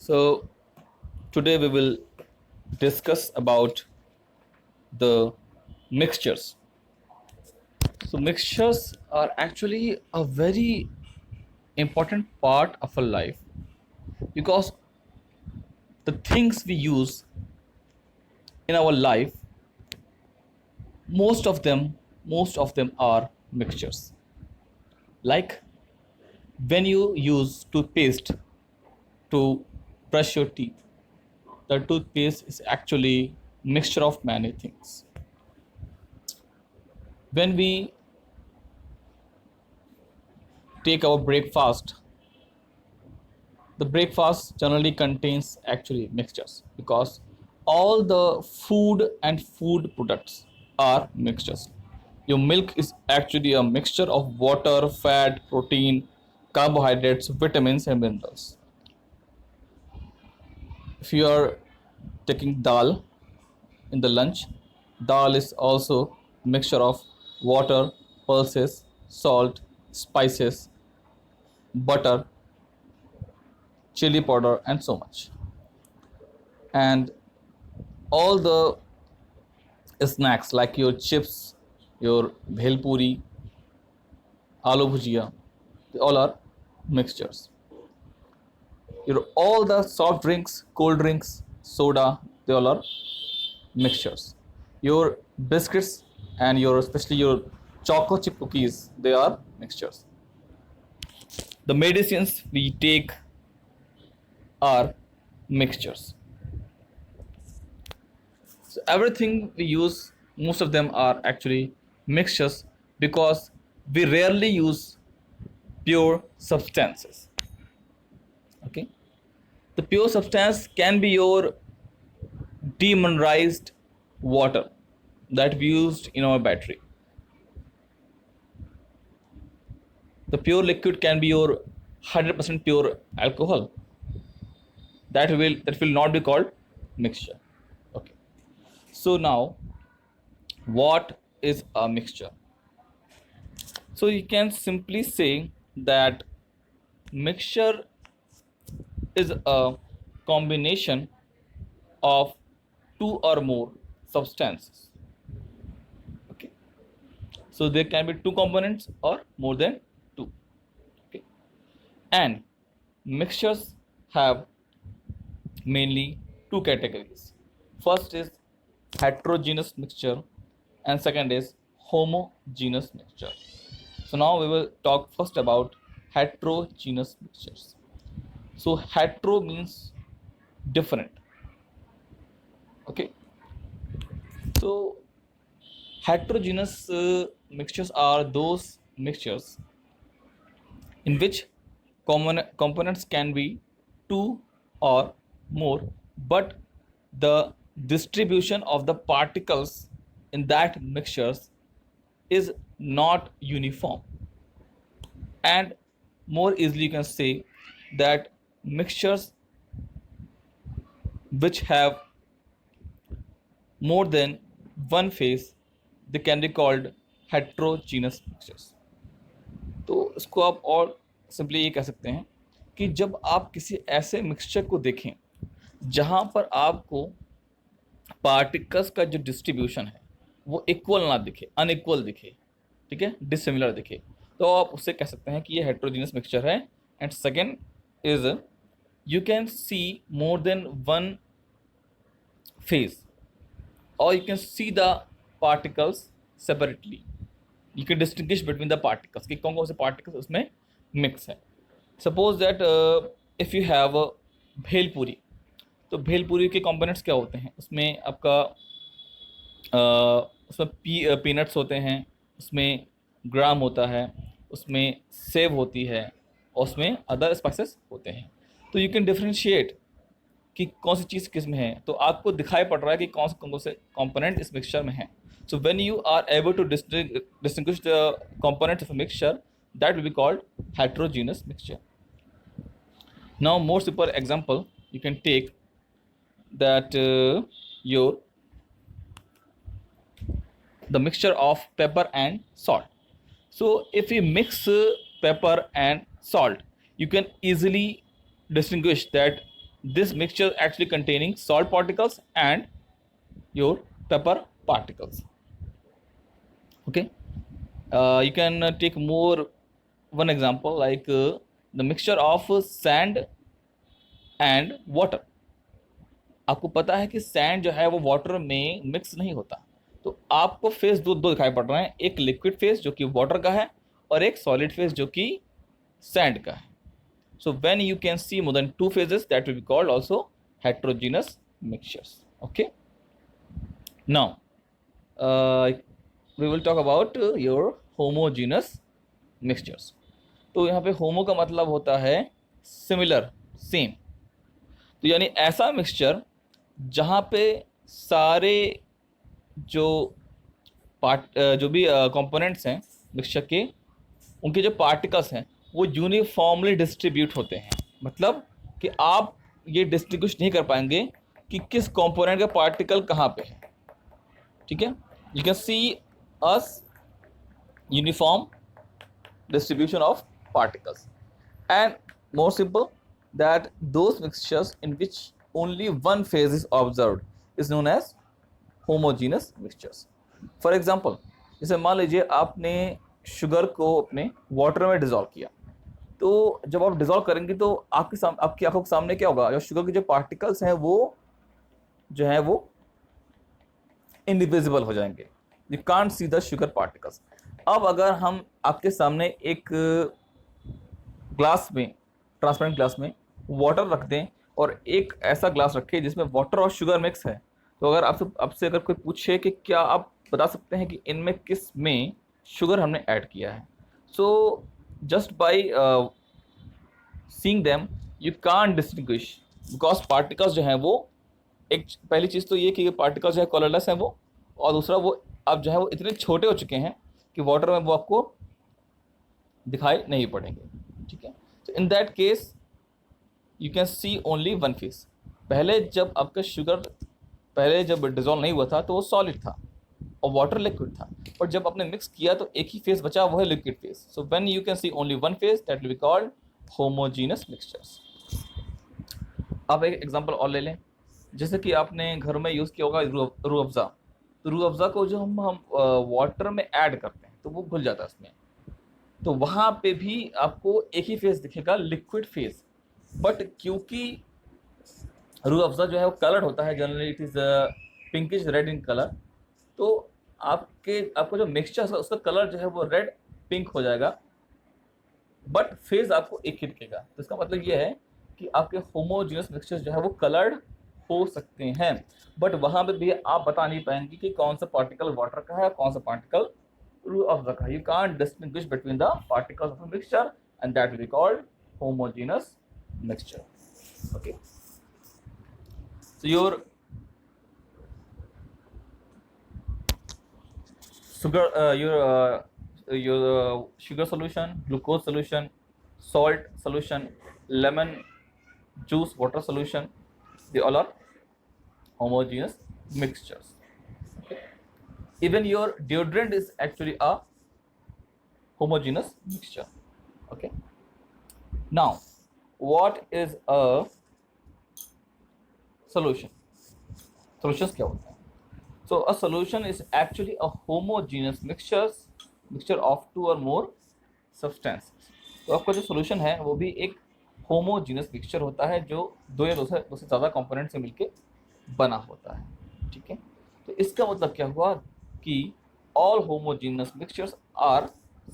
So today we will discuss about the mixtures. So mixtures are actually a very important part of our life because the things we use in our life, most of them are mixtures. Like when you use toothpaste to brush your teeth, the toothpaste is actually mixture of many things. When we take our breakfast, the breakfast generally contains actually mixtures because all the food and food products are mixtures. Your milk is actually a mixture of water, fat, protein, carbohydrates, vitamins, and minerals. If you are taking dal in the lunch, dal is also a mixture of water, pulses, salt, spices, butter, chili powder, and so much. And all the snacks like your chips, your bhel puri, aloo bhujia, they all are mixtures. Your all the soft drinks, cold drinks, soda, they all are mixtures. Your biscuits and your especially your choco chip cookies, they are mixtures. The medicines we take are mixtures. So everything we use, most of them are actually mixtures because we rarely use pure substances. Okay, the pure substance can be your demineralized water that we used in our battery. The pure liquid can be your 100% pure alcohol. That will not be called mixture. Okay. So now, what is a mixture? So you can simply say that mixture is a combination of two or more substances. Okay. So there can be two components or more than two. Okay. And mixtures have mainly two categories. First is heterogeneous mixture and second is homogeneous mixture. So now we will talk first about heterogeneous mixtures. So hetero means different. Okay. So heterogeneous mixtures are those mixtures in which common components can be two or more, but the distribution of the particles in that mixtures is not uniform. And more easily you can say that mixtures which have more than one phase, they can be called heterogeneous mixtures. तो इसको आप और simply ये कह सकते हैं कि जब आप किसी ऐसे मिक्सचर को देखें जहां पर आपको पार्टिकल्स का जो डिस्ट्रीब्यूशन है वो इक्वल ना दिखे, अनइक्वल दिखे, ठीक है, डिसिमिलर दिखे, तो आप उससे कह सकते हैं कि ये हेट्रोजीनियस मिक्सचर है. And second is you can see more than one phase or you can see the particles separately. You can distinguish between the particles कि कौन कौन से particles उसमें mix है. Suppose that if you have a bhelpuri, तो भेलपूरी के components क्या होते हैं उसमें आपका उसमें पीनट्स होते हैं, उसमें ग्राम होता है, उसमें सेव होती है और उसमें अदर स्पाइसेस होते हैं. तो यू कैन डिफ्रेंशिएट कि कौन सी चीज़ किस में है, तो आपको दिखाई पड़ रहा है कि कौन से कंपोनेंट इस मिक्सचर में है. So when you are able to distinguish the components of a mixture, that will be called heterogeneous mixture. Now more simple example you can take that your the mixture of pepper and salt. So if you mix pepper and salt, you can easily distinguish that this mixture actually containing salt particles and your pepper particles. Okay, you can take more one example like the mixture of sand and water. आपको पता है कि sand जो है वो water में mix नहीं होता, तो आपको फेस दो दो दिखाई पड़ रहे हैं, एक लिक्विड फेस जो कि वाटर का है और एक सॉलिड फेस जो कि सैंड का है. So when you can see more than two phases that will be called also heterogeneous mixtures. Okay, now we will talk about your homogeneous mixtures. तो यहाँ पे होमो का मतलब होता है सिमिलर, सेम. तो यानी ऐसा मिक्सचर जहाँ पे सारे जो जो भी कंपोनेंट्स हैं मिक्सचर के, उनके जो पार्टिकल्स हैं वो यूनिफॉर्मली डिस्ट्रीब्यूट होते हैं. मतलब कि आप ये डिस्टिंग्विश नहीं कर पाएंगे कि किस कंपोनेंट का पार्टिकल कहाँ पे है. ठीक है, you can C us uniform distribution of particles, and more simple that those mixtures in which only one phase is observed is known as homogeneous mixtures. For example, जैसे मान लीजिए आपने शुगर को अपने वाटर में डिजोल्व किया, तो जब आप डिजोल्व करेंगे तो आपकी आंखों के सामने क्या होगा, जो शुगर के जो पार्टिकल्स हैं वो जो है वो इनविजिबल हो जाएंगे. You can't see the sugar particles. अब अगर हम आपके सामने एक ग्लास में, ट्रांसपेरेंट ग्लास में वाटर रख दें और एक ऐसा ग्लास रखें जिसमें वाटर और शुगर मिक्स है, तो अगर आपसे अगर कोई पूछे कि क्या आप बता सकते हैं कि इनमें किस में शुगर हमने ऐड किया है, so just by seeing them you can't distinguish, because particles जो हैं वो, एक पहली चीज़ तो ये कि पार्टिकल्स जो है कलरलेस हैं वो, और दूसरा वो अब जो है वो इतने छोटे हो चुके हैं कि वाटर में वो आपको दिखाई नहीं पड़ेंगे. ठीक है, तो in that case you can C only one face. पहले जब आपका शुगर पहले जब डिजोल्व नहीं हुआ था तो वो सॉलिड था और वाटर लिक्विड था, और जब आपने मिक्स किया तो एक ही फेस बचा, वो है liquid phase. So when you can C only one face that will be called homogeneous mixtures. अब एक एग्जांपल और ले लें, जैसे कि आपने घर में यूज़ किया होगा रूह अफ़ज़ा. तो रूह अफ़ज़ा को जो हम वाटर में ऐड करते हैं तो वो घुल जाता है उसमें, तो वहाँ पे भी आपको एक ही फेस दिखेगा, लिक्विड फेस. बट क्योंकि रूह अफ़ज़ा जो है वो कलर्ड होता है, generally it is pinkish red in colour, तो आपको जो मिक्सचर है उसका कलर जो है वो रेड पिंक हो जाएगा, बट फेज आपको एक ही दिखेगा. तो इसका मतलब ये है कि आपके होमोजीनियस मिक्सचर जो है वो कलर्ड हो सकते हैं, बट वहाँ पे भी आप बता नहीं पाएंगे कि कौन सा पार्टिकल वाटर का है, कौन सा पार्टिकल रूह अफ़ज़ा का. You can't distinguish between the particles of a mixture and that will be called homogeneous mixture. Okay, so your sugar solution, glucose solution, salt solution, lemon juice water solution, they all are homogeneous mixtures. Okay. Even your deodorant is actually a homogeneous mixture. Okay, now what is a solution? Solutions क्या होता है? So a solution is actually a homogeneous mixture of two or more substances. तो आपका जो solution है वो भी एक homogeneous mixture होता है जो दो या दो से ज़्यादा कंपोनेंट से मिलके बना होता है. ठीक है, तो इसका मतलब क्या हुआ कि all homogeneous mixtures are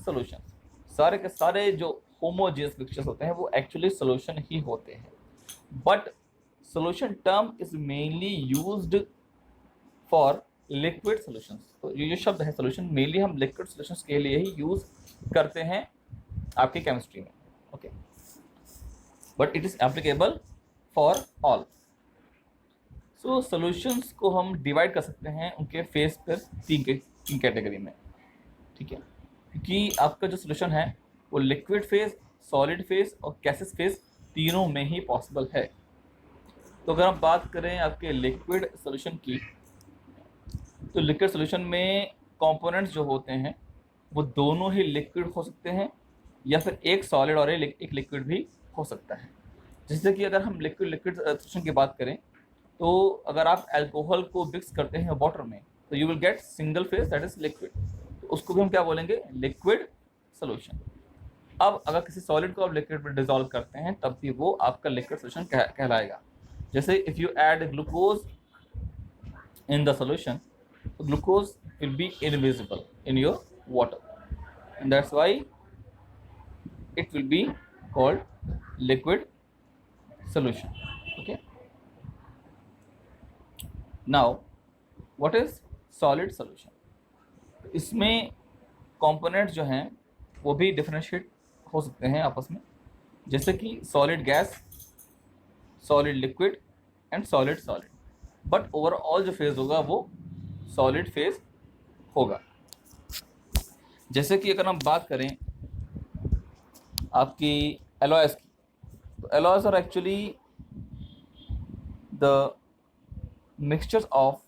solutions. सारे के सारे जो homogeneous mixtures होते हैं वो actually solution ही होते हैं. But solution term is mainly used for liquid solutions. तो ये जो शब्द है सोल्यूशन, मेनली हम लिक्विड सोल्यूशंस के लिए ही यूज़ करते हैं आपकी केमिस्ट्री में. Okay, but it is applicable for all. So solutions को हम डिवाइड कर सकते हैं उनके फेस पर तीन कैटेगरी में. ठीक है, क्योंकि आपका जो सोल्यूशन है वो लिक्विड फेज, सॉलिड फेज और गैसेस फेज तीनों में ही पॉसिबल है. तो अगर हम बात करें आपके लिक्विड सोल्यूशन की, तो लिक्विड सोल्यूशन में कंपोनेंट्स जो होते हैं वो दोनों ही लिक्विड हो सकते हैं या फिर एक सॉलिड और एक लिक्विड भी हो सकता है. जैसे कि अगर हम लिक्विड सोल्यूशन की बात करें, तो अगर आप अल्कोहल को मिक्स करते हैं वाटर में, तो you will get single phase that is liquid, तो उसको भी हम क्या बोलेंगे, लिक्विड सोल्यूशन। अब अगर किसी सॉलिड को आप लिक्विड में डिजोल्व करते हैं तब भी वो आपका लिक्विड सोल्यूशन कहलाएगा। जैसे if you add glucose in the solution, glucose will be invisible in your water, and that's why it will be called liquid solution. Okay, now what is solid solution? इसमें components जो हैं वो भी differentiate हो सकते हैं आपस में, जैसे कि solid gas, solid liquid and solid solid, but overall जो फेज होगा वो सॉलिड फेज होगा। जैसे कि अगर हम बात करें आपकी एलॉयस की, तो alloys are actually the mixtures of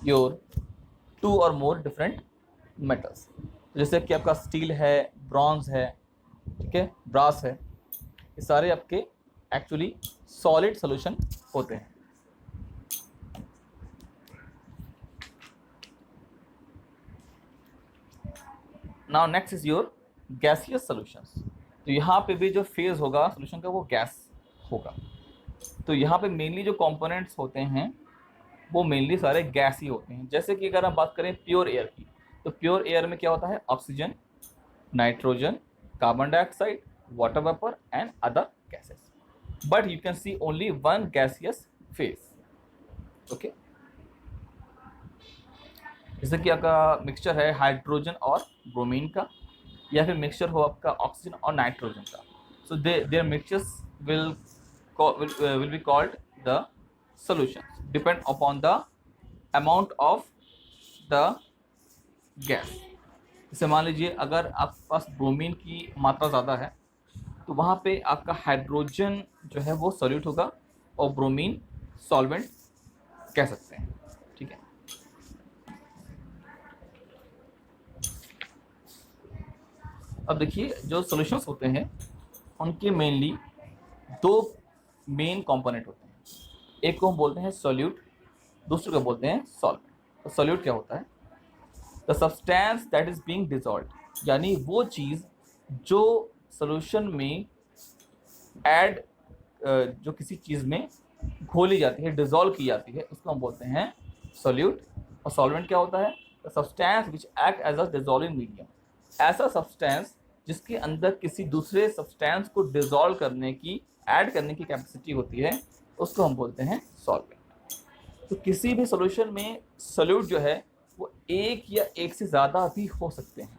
your 2 और मोर डिफरेंट मेटल्स। जैसे कि आपका स्टील है, ब्रॉन्ज है, ठीक है, ब्रास है, ये सारे आपके एक्चुअली सॉलिड सॉल्यूशन होते हैं। Now next is your gaseous solutions. तो यहाँ पे भी जो फेज होगा सॉल्यूशन का वो गैस होगा। तो यहाँ पे मेनली जो कंपोनेंट्स होते हैं वो मेनली सारे गैस ही होते हैं। जैसे कि अगर हम बात करें प्योर एयर की, तो प्योर एयर में क्या होता है, oxygen, nitrogen, carbon dioxide, water vapour and other gases, but you can C only one gaseous phase. Okay, जैसे कि आपका मिक्सचर है हाइड्रोजन और ब्रोमीन का, या फिर मिक्सचर हो आपका ऑक्सीजन और नाइट्रोजन का, so their mixtures will be called the solutions depend upon the amount of the gas। जैसे मान लीजिए अगर आपके पास ब्रोमीन की मात्रा ज़्यादा है तो वहाँ पे आपका हाइड्रोजन जो है वो सॉल्यूट होगा और ब्रोमीन सॉल्वेंट कह सकते हैं, ठीक है। अब देखिए जो सॉल्यूशंस होते हैं उनके मेनली 2 मेन कंपोनेंट होते हैं, एक को हम बोलते हैं सॉल्यूट, दूसरे को बोलते हैं सॉल्वेंट। तो सॉल्यूट क्या होता है, the substance that is being dissolved, यानी वो चीज़ जो सॉल्यूशन में ऐड जो किसी चीज़ में घोली जाती है, डिसॉल्व की जाती है, उसको हम बोलते हैं सॉल्यूट। और सॉल्वेंट क्या होता है, the substance which act as a dissolving medium, ऐसा सब्सटेंस जिसके अंदर किसी दूसरे सब्सटेंस को डिसॉल्व करने की, ऐड करने की कैपेसिटी होती है, उसको हम बोलते हैं सॉल्वेंट। तो किसी भी सॉल्यूशन में सॉल्यूट जो है वो एक या एक से ज़्यादा भी हो सकते हैं,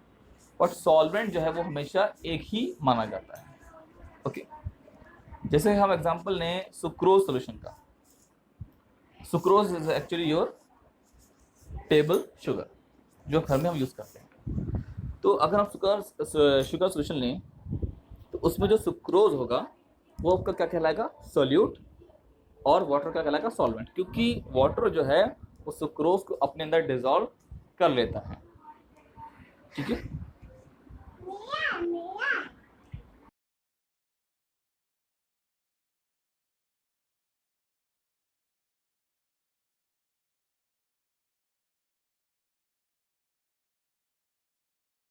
बट सॉल्वेंट जो है वो हमेशा एक ही माना जाता है। ओके, जैसे हम एग्जांपल लें सुक्रोज सॉल्यूशन का। Sucrose is actually your table sugar जो घर में हम यूज़ करते हैं। तो अगर हम शुगर सॉल्यूशन लें तो उसमें जो सुक्रोज होगा वो आपका क्या कहलाएगा, सॉल्यूट, और वाटर का कहलाएगा सॉल्वेंट, क्योंकि वाटर जो है वो सुक्रोज को अपने अंदर डिसॉल्व कर लेता है, ठीक है।